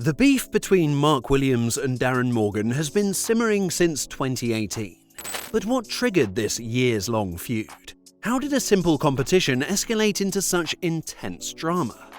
The beef between Mark Williams and Darren Morgan has been simmering since 2018. But what triggered this years-long feud? How did a simple competition escalate into such intense drama?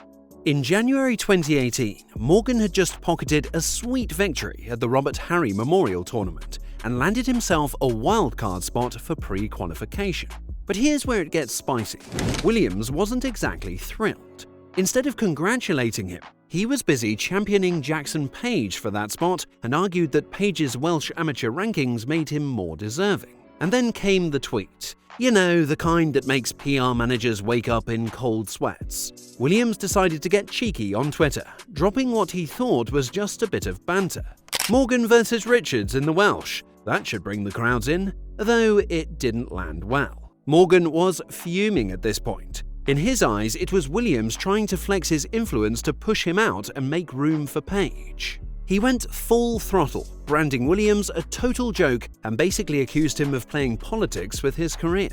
In January 2018, Morgan had just pocketed a sweet victory at the Robert Harry Memorial Tournament and landed himself a wildcard spot for pre-qualification. But here's where it gets spicy. Williams wasn't exactly thrilled. Instead of congratulating him, he was busy championing Jackson Page for that spot and argued that Page's Welsh amateur rankings made him more deserving. And then came the tweet. You know, the kind that makes PR managers wake up in cold sweats. Williams decided to get cheeky on Twitter, dropping what he thought was just a bit of banter. Morgan versus Richards in the Welsh. That should bring the crowds in, though it didn't land well. Morgan was fuming at this point. In his eyes, it was Williams trying to flex his influence to push him out and make room for Page. He went full throttle, branding Williams a total joke and basically accused him of playing politics with his career.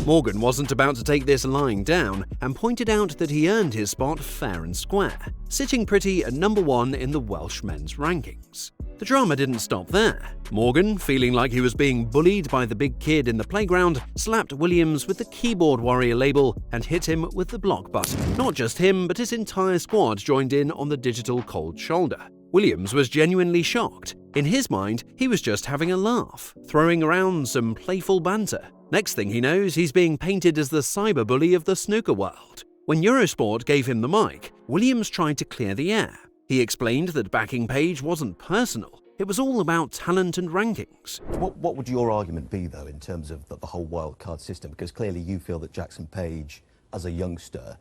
Morgan wasn't about to take this lying down and pointed out that he earned his spot fair and square, sitting pretty at number 1 in the Welsh men's rankings. The drama didn't stop there. Morgan, feeling like he was being bullied by the big kid in the playground, slapped Williams with the keyboard warrior label and hit him with the block button. Not just him, but his entire squad joined in on the digital cold shoulder. Williams was genuinely shocked. In his mind, he was just having a laugh, throwing around some playful banter. Next thing he knows, he's being painted as the cyberbully of the snooker world. When Eurosport gave him the mic, Williams tried to clear the air. He explained that backing Page wasn't personal. It was all about talent and rankings. What would your argument be, though, in terms of the whole wildcard system? Because clearly you feel that Jackson Page, as a youngster,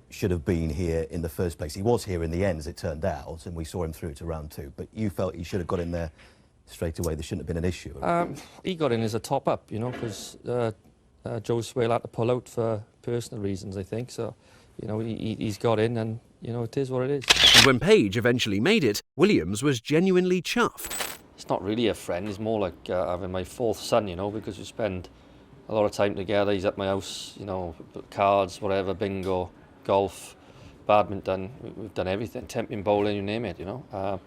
should have been here in the first place. He was here in the end, as it turned out, and we saw him through to round 2. But you felt he should have got in there straight away. There shouldn't have been an issue. He got in as a top-up, you know, because Joe Swale had to pull out for personal reasons, I think. So, you know, he's got in, and, you know, it is what it is. And when Page eventually made it, Williams was genuinely chuffed. It's not really a friend. It's more like having my 4th son, you know, because we spend a lot of time together. He's at my house, you know, cards, whatever, bingo, golf, badminton. We've done everything, temping, bowling, you name it, you know.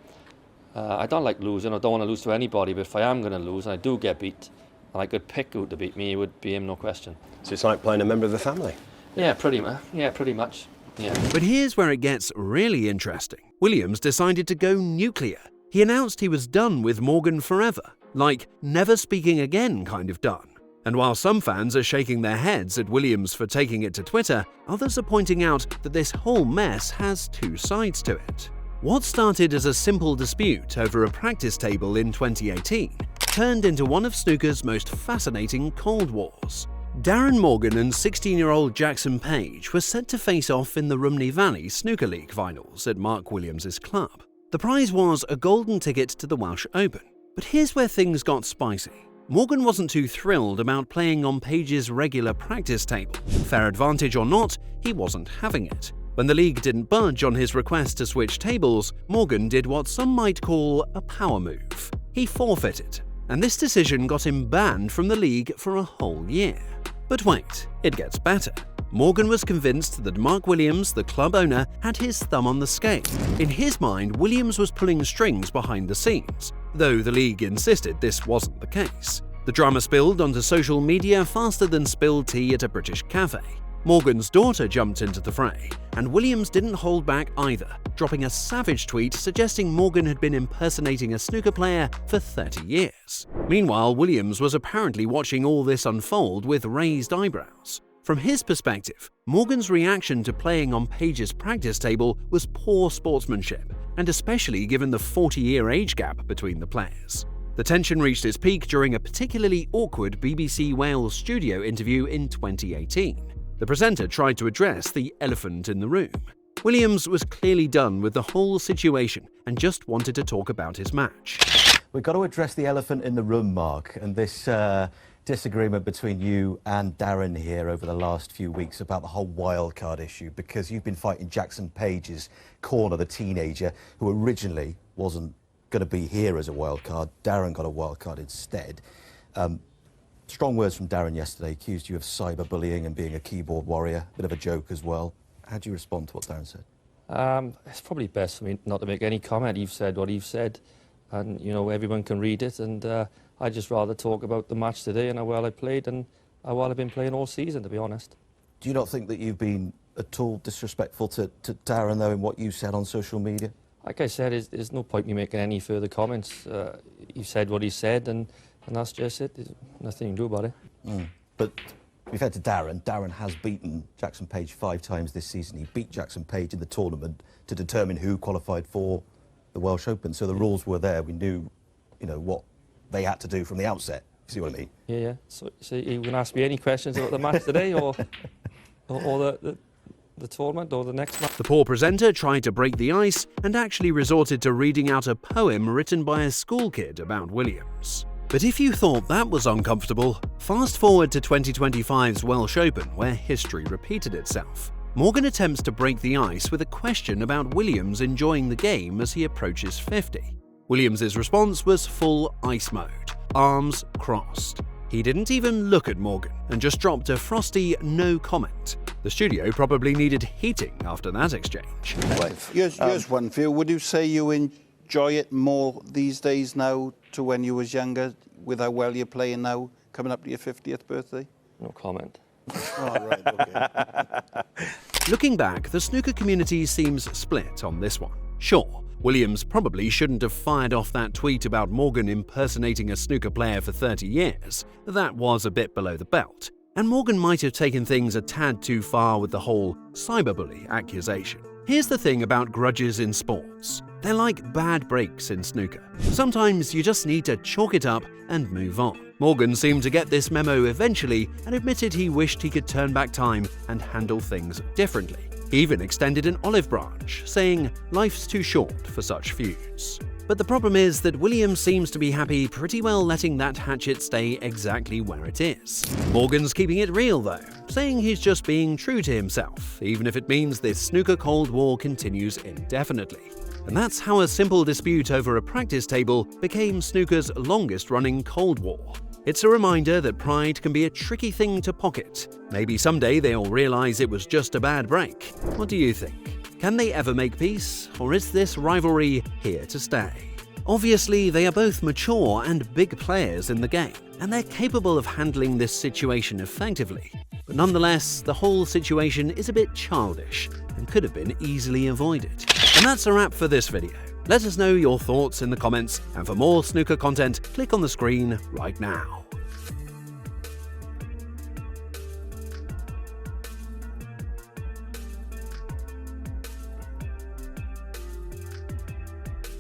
I don't like losing. I don't want to lose to anybody, but if I am going to lose and I do get beat, and I could pick who to beat me, it would be him, no question. So it's like playing a member of the family? Yeah, pretty much. Yeah. But here's where it gets really interesting. Williams decided to go nuclear. He announced he was done with Morgan forever, like never speaking again kind of done. And while some fans are shaking their heads at Williams for taking it to Twitter, others are pointing out that this whole mess has 2 sides to it. What started as a simple dispute over a practice table in 2018 turned into one of snooker's most fascinating Cold Wars. Darren Morgan and 16-year-old Jackson Page were set to face off in the Rhymney Valley Snooker League finals at Mark Williams' club. The prize was a golden ticket to the Welsh Open. But here's where things got spicy. Morgan wasn't too thrilled about playing on Page's regular practice table. Fair advantage or not, he wasn't having it. When the league didn't budge on his request to switch tables, Morgan did what some might call a power move. He forfeited, and this decision got him banned from the league for a whole year. But wait, it gets better. Morgan was convinced that Mark Williams, the club owner, had his thumb on the scale. In his mind, Williams was pulling strings behind the scenes, though the league insisted this wasn't the case. The drama spilled onto social media faster than spilled tea at a British cafe. Morgan's daughter jumped into the fray, and Williams didn't hold back either, dropping a savage tweet suggesting Morgan had been impersonating a snooker player for 30 years. Meanwhile, Williams was apparently watching all this unfold with raised eyebrows. From his perspective, Morgan's reaction to playing on Page's practice table was poor sportsmanship, and especially given the 40-year age gap between the players. The tension reached its peak during a particularly awkward BBC Wales studio interview in 2018. The presenter tried to address the elephant in the room. Williams was clearly done with the whole situation and just wanted to talk about his match. We've got to address the elephant in the room, Mark, and this disagreement between you and Darren here over the last few weeks about the whole wildcard issue, because you've been fighting Jackson Page's corner, the teenager who originally wasn't going to be here as a wildcard. Darren got a wildcard instead. Strong words from Darren yesterday, accused you of cyberbullying and being a keyboard warrior, bit of a joke as well. How do you respond to what Darren said? It's probably best for me not to make any comment. You've said what you've said, and you know everyone can read it. And I'd just rather talk about the match today and how well I played and how well I've been playing all season, to be honest. Do you not think that you've been at all disrespectful to Darren, though, in what you said on social media? Like I said, there's no point me making any further comments. He said what he said, and that's just it. There's nothing you can do about it. But we've had to Darren. Darren has beaten Jackson Page 5 times this season. He beat Jackson Page in the tournament to determine who qualified for the Welsh Open. So the rules were there. We knew, you know, what they had to do from the outset. You see what I mean? Yeah. So you can ask me any questions about the match today, or the tournament, or the next match? The poor presenter tried to break the ice and actually resorted to reading out a poem written by a school kid about Williams. But if you thought that was uncomfortable, fast forward to 2025's Welsh Open, where history repeated itself. Morgan attempts to break the ice with a question about Williams enjoying the game as he approaches 50. Williams's response was full ice mode, arms crossed. He didn't even look at Morgan and just dropped a frosty no comment. The studio probably needed heating after that exchange. Here's one for you. Would you say you enjoy it more these days now to when you was younger, with how well you're playing now, coming up to your 50th birthday? No comment. Oh, right, okay. Looking back, the snooker community seems split on this one. Sure, Williams probably shouldn't have fired off that tweet about Morgan impersonating a snooker player for 30 years. That was a bit below the belt. And Morgan might have taken things a tad too far with the whole cyberbully accusation. Here's the thing about grudges in sports. They're like bad breaks in snooker. Sometimes you just need to chalk it up and move on. Morgan seemed to get this memo eventually and admitted he wished he could turn back time and handle things differently. He even extended an olive branch, saying life's too short for such feuds. But the problem is that Williams seems to be happy pretty well letting that hatchet stay exactly where it is. Morgan's keeping it real though, saying he's just being true to himself, even if it means this snooker Cold War continues indefinitely. And that's how a simple dispute over a practice table became snooker's longest-running Cold War. It's a reminder that pride can be a tricky thing to pocket. Maybe someday they'll realize it was just a bad break. What do you think? Can they ever make peace, or is this rivalry here to stay? Obviously, they are both mature and big players in the game, and they're capable of handling this situation effectively. But nonetheless, the whole situation is a bit childish and could have been easily avoided. And that's a wrap for this video. Let us know your thoughts in the comments, and for more snooker content, click on the screen right now.